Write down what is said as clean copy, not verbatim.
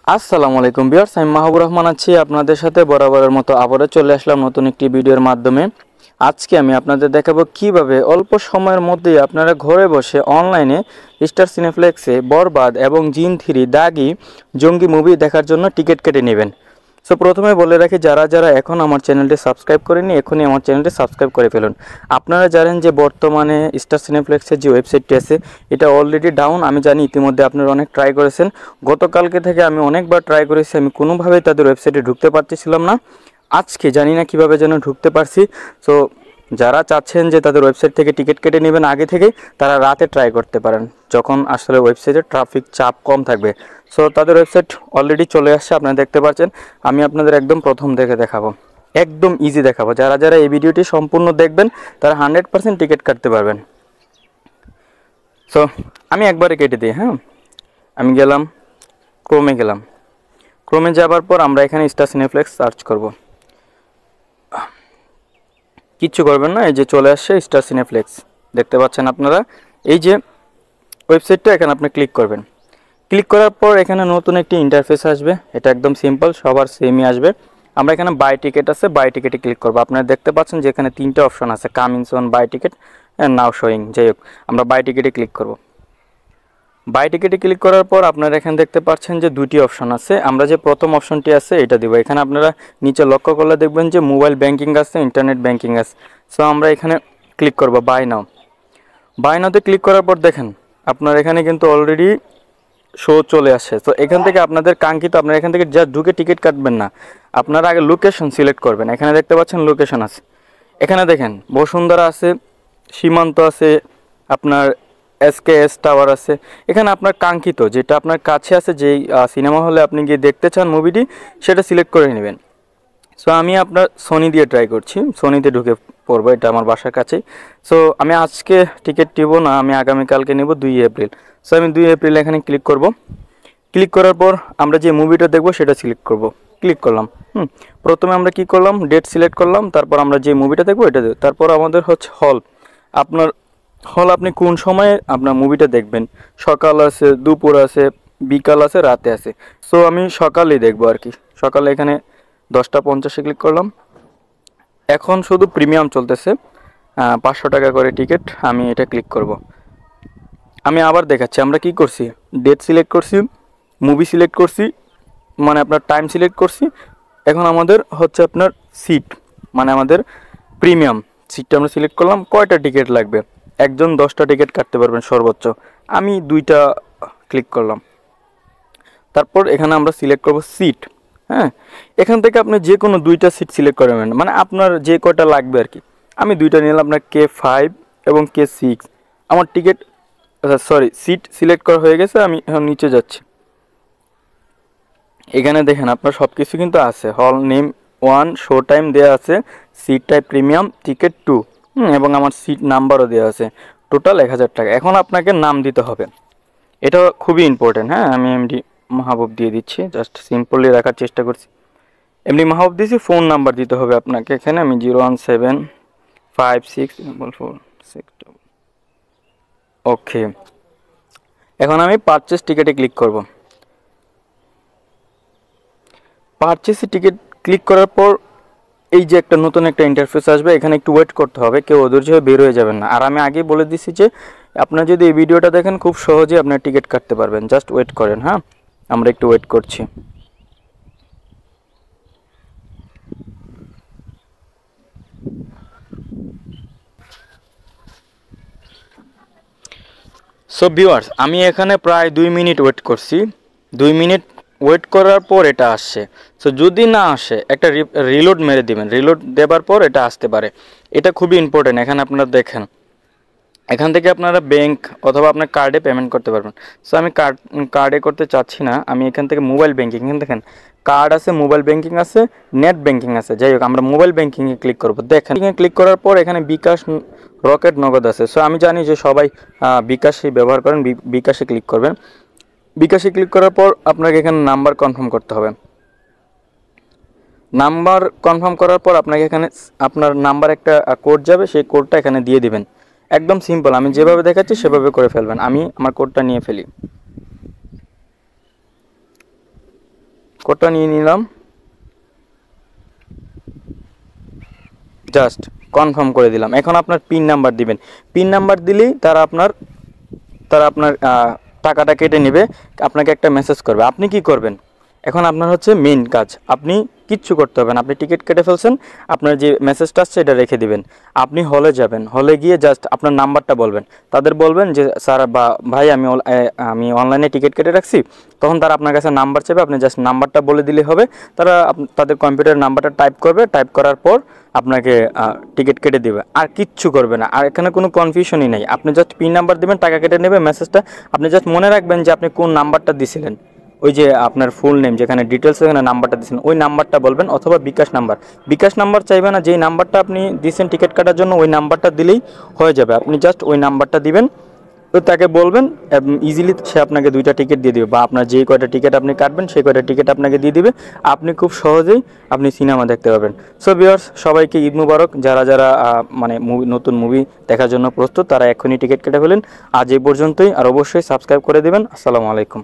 আসসালামু আলাইকুম ভিউয়ার্স, আমি মাহবুব রহমান আছি আপনাদের সাথে বরাবরের মতো আবারও চলে আসলাম নতুন একটি ভিডিওর মাধ্যমে। আজকে আমি আপনাদের দেখাবো কিভাবে অল্প সময়ের মধ্যেই আপনারা ঘরে বসে অনলাইনে স্টার সিনেপ্লেক্সে বরবাদ এবং জিন 3 দাগি জঙ্গি মুভি দেখার জন্য টিকিট কেটে নেবেন। সো প্রথমে বলে রাখি, যারা যারা এখন আমার চ্যানেলটি সাবস্ক্রাইব করেনি এখনই আমার চ্যানেলটি সাবস্ক্রাইব করে ফেলুন। আপনারা জানেন যে বর্তমানে স্টার সিনেপ্লেক্সের যে ওয়েবসাইটটি আছে এটা অলরেডি ডাউন। আমি জানি ইতিমধ্যে আপনারা অনেক ট্রাই করেছেন। গতকালকে থেকে আমি অনেকবার ট্রাই করেছি, আমি কোনোভাবেই তাদের ওয়েবসাইটে ঢুকতে পারতেছিলাম না। আজকে জানি না কিভাবে যেন ঢুকতে পারছি। সো যারা চাচ্ছেন যে তাদের ওয়েবসাইট থেকে টিকিট কেটে নেবেন আগে থেকে, তারা রাতে ট্রাই করতে পারেন যখন আসলে ওয়েবসাইটে ট্রাফিক চাপ কম থাকবে। সো তাদের ওয়েবসাইট অলরেডি চলে আসছে, আপনারা দেখতে পাচ্ছেন। আমি আপনাদের একদম প্রথম দেখে দেখাবো, একদম ইজি দেখাবো। যারা যারা এই ভিডিওটি সম্পূর্ণ দেখবেন তারা 100% টিকিট কাটতে পারবেন। সো আমি একবারে কেটে দিই। হ্যাঁ, আমি গেলাম ক্রোমে, ক্রোমে যাবার পর আমরা এখানে স্টার সিনেপ্লেক্স সার্চ করব। কিচ্ছু করবেন না, এই যে চলে আসছে স্টার সিনেপ্লেক্স, দেখতে পাচ্ছেন আপনারা। এই যে ওয়েবসাইটটা, এখানে আপনি ক্লিক করবেন। ক্লিক করার পর এখানে নতুন একটি ইন্টারফেস আসবে। এটা একদম সিম্পল, সবার সেমই আসবে। আমরা এখানে বাই টিকিট আছে, বাই টিকিটে ক্লিক করবো। আপনারা দেখতে পাচ্ছেন যে এখানে 3টা অপশন আছে, coming soon, by ticket and now showing. যাই হোক, আমরা বাই টিকিটে ক্লিক করব। বাই টিকিটে ক্লিক করার পর আপনারা এখানে দেখতে পাচ্ছেন যে 2টি অপশন আছে। আমরা যে প্রথম অপশনটি আছে এটা দিব। এখানে আপনারা নিচে লক্ষ্য করলে দেখবেন যে মোবাইল ব্যাংকিং আছে, ইন্টারনেট ব্যাংকিং আছে। সো আমরা এখানে ক্লিক করব বাই নাও। বাই নাওতে ক্লিক করার পর দেখেন আপনার এখানে কিন্তু অলরেডি শো চলে আসে। তো এখান থেকে আপনাদের কাঙ্ক্ষিত, আপনারা এখান থেকে যা ঢুকে টিকিট কাটবেন না, আপনারা আগে লোকেশন সিলেক্ট করবেন। এখানে দেখতে পাচ্ছেন লোকেশন আছে। এখানে দেখেন বসুন্ধরা আছে, সীমান্ত আছে, আপনার SKS টাওয়ার আছে। এখানে আপনার কাঙ্ক্ষিত যেটা আপনার কাছে আছে, যেই সিনেমা হলে আপনি গিয়ে দেখতে চান মুভিটি, সেটা সিলেক্ট করে নেবেন। সো আমি আপনার সোনি দিয়ে ট্রাই করছি, সোনিতে ঢুকে পড়বো, এটা আমার বাসার কাছেই। সো আমি আজকে টিকিট নিব না, আমি আগামীকালকে নেব 2 এপ্রিল। সো আমি 2 এপ্রিল এখানে ক্লিক করব। ক্লিক করার পর আমরা যে মুভিটা দেখব সেটা সিলেক্ট করব। ক্লিক করলাম। প্রথমে আমরা কি করলাম, ডেট সিলেক্ট করলাম, তারপর আমরা যে মুভিটা দেখবো এটা দেব। তারপর আমাদের হচ্ছে হল। আপনার হল, আপনি কোন সময়ে আপনার মুভিটা দেখবেন। সকাল আছে, দুপুর আছে, বিকাল আছে, রাতে আছে। সো আমি সকালেই দেখবো আর কি। সকালে এখানে 10টা 50-এ ক্লিক করলাম। এখন শুধু প্রিমিয়াম চলতেছে, 500 টাকা করে টিকিট। আমি এটা ক্লিক করব। আমি আবার দেখাচ্ছি আমরা কি করছি। ডেট সিলেক্ট করছি, মুভি সিলেক্ট করছি, মানে আপনার টাইম সিলেক্ট করছি। এখন আমাদের হচ্ছে আপনার সিট, মানে আমাদের প্রিমিয়াম সিটটা আমরা সিলেক্ট করলাম। কয়টা টিকিট লাগবে, একজন 10টা টিকিট কাটতে পারবেন সর্বোচ্চ। আমি 2টা ক্লিক করলাম। তারপর এখানে আমরা সিলেক্ট করব সিট। হ্যাঁ, এখান থেকে আপনি যে কোনো 2টা সিট সিলেক্ট করবেন, মানে আপনার যে কয়টা লাগবে আর কি। আমি 2টা নিলাম, আপনার K5 এবং K6। আমার টিকিট, সরি, সিট সিলেক্ট করা হয়ে গেছে। আমি এখন নিচে যাচ্ছি। এখানে দেখেন আপনার সব কিছু কিন্তু আছে। হল নেম 1, শো টাইম দেওয়া আছে, সিট টাইপ প্রিমিয়াম, টিকিট 2, এবং আমার সিট নাম্বারও দেওয়া আছে। টোটাল 1000 টাকা। এখন আপনাকে নাম দিতে হবে, এটা খুবই ইম্পর্টেন্ট। হ্যাঁ, আমি এমডি মাহবুব দিয়ে দিচ্ছি, জাস্ট সিম্পলি রাখার চেষ্টা করছি। এমডি মাহবুব দিয়েছি। ফোন নাম্বার দিতে হবে আপনাকে এখানে। আমি 017564446। ওকে, এখন আমি পারচেস টিকিটে ক্লিক করব। পারচেসে টিকিট ক্লিক করার পর এই যে একটা নতুন একটা ইন্টারফেস আসবে, এখানে একটু ওয়েট করতে হবে, কেউ অধৈর্য হয়ে বের হয়ে যাবেন না। আর আমি আগে বলে দিচ্ছি যে আপনারা যদি এই ভিডিওটা দেখেন খুব সহজেই আপনার টিকিট কাটতে পারবেন, জাস্ট ওয়েট করেন। হ্যাঁ, আমরা একটু ওয়েট করছি। সো ভিউয়ার্স, আমি এখানে প্রায় 2 মিনিট ওয়েট করছি। 2 মিনিট ওয়েট করার পর এটা আসছে। সো যদি না আসে একটা রিলোড মেরে দিবেন। রিলোড দেবার পর এটা আসতে পারে। এটা খুবই ইম্পর্টেন্ট। এখানে আপনারা দেখেন, এখান থেকে আপনারা ব্যাংক অথবা আপনার কার্ডে পেমেন্ট করতে পারবেন। সো আমি কার্ডে করতে চাচ্ছি না, আমি এখান থেকে মোবাইল ব্যাংকিং, এখানে দেখেন কার্ড আছে, মোবাইল ব্যাংকিং আছে, নেট ব্যাংকিং আছে। যাই হোক, আমরা মোবাইল ব্যাংকিংয়ে ক্লিক করব। দেখেন ক্লিক করার পর এখানে বিকাশ, রকেট, নগদ আছে। সো আমি জানি যে সবাই বিকাশই ব্যবহার করেন, বিকাশে ক্লিক করবেন। বিকাশে ক্লিক করার পর আপনাকে এখানে নাম্বার কনফার্ম করতে হবে। নাম্বার কনফার্ম করার পর আপনাকে এখানে আপনার নাম্বার একটা কোড যাবে, সেই কোডটা এখানে দিয়ে দিবেন। একদম সিম্পল, আমি যেভাবে দেখাচ্ছি সেভাবে করে ফেলবেন। আমি আমার কোডটা নিয়ে ফেলি। কোডটা নিয়ে নিলাম, জাস্ট কনফার্ম করে দিলাম। এখন আপনার পিন নাম্বার দিবেন, পিন নাম্বার দিলেই তারা আপনার টাকাটা কেটে নেবে, আপনাকে একটা মেসেজ করবে। আপনি কি করবেন, এখন আপনার হচ্ছে মেইন কাজ, আপনি কিচ্ছু করতে হবে না। আপনি টিকিট কেটে ফেলছেন, আপনার যে মেসেজটা আসছে এটা রেখে দিবেন। আপনি হলে যাবেন, হলে গিয়ে জাস্ট আপনার নাম্বারটা বলবেন, তাদের বলবেন যে স্যার বা ভাই আমি অনলাইনে টিকিট কেটে রাখছি। তখন তারা আপনার কাছে নাম্বার চাইবে, আপনি জাস্ট নাম্বারটা বলে দিলে হবে। তারা তাদের কম্পিউটার নাম্বারটা টাইপ করবে, টাইপ করার পর আপনাকে টিকিট কেটে দেবে, আর কিচ্ছু করবে না। আর এখানে কোনো কনফিউশনই নেই, আপনি জাস্ট পিন নাম্বার দেবেন, টাকা কেটে নেবে, মেসেজটা আপনি জাস্ট মনে রাখবেন যে আপনি কোন নাম্বারটা দিছিলেন, ওই যে আপনার ফুল নেম যেখানে ডিটেলস এখানে নাম্বারটা দিচ্ছেন ওই নাম্বারটা বলবেন, অথবা বিকাশ নাম্বার চাইবে না, যেই নাম্বারটা আপনি দিচ্ছেন টিকিট কাটার জন্য ওই নাম্বারটা দিলেই হয়ে যাবে। আপনি জাস্ট ওই নাম্বারটা দিবেন, তো তাকে বলবেন, ইজিলি সে আপনাকে 2টা টিকিট দিয়ে দিবে, বা আপনার যেই কয়টা টিকিট আপনি কাটবেন সেই কয়টা টিকিট আপনাকে দিয়ে দিবে। আপনি খুব সহজেই আপনি সিনেমা দেখতে পাবেন। সো ভিউয়ার্স, সবাইকে ঈদ মুবারক। যারা মানে নতুন মুভি দেখার জন্য প্রস্তুত তারা এখনই টিকিট কেটে ফেলেন। আজ এই পর্যন্তই, আর অবশ্যই সাবস্ক্রাইব করে দেবেন। আসসালামু আলাইকুম।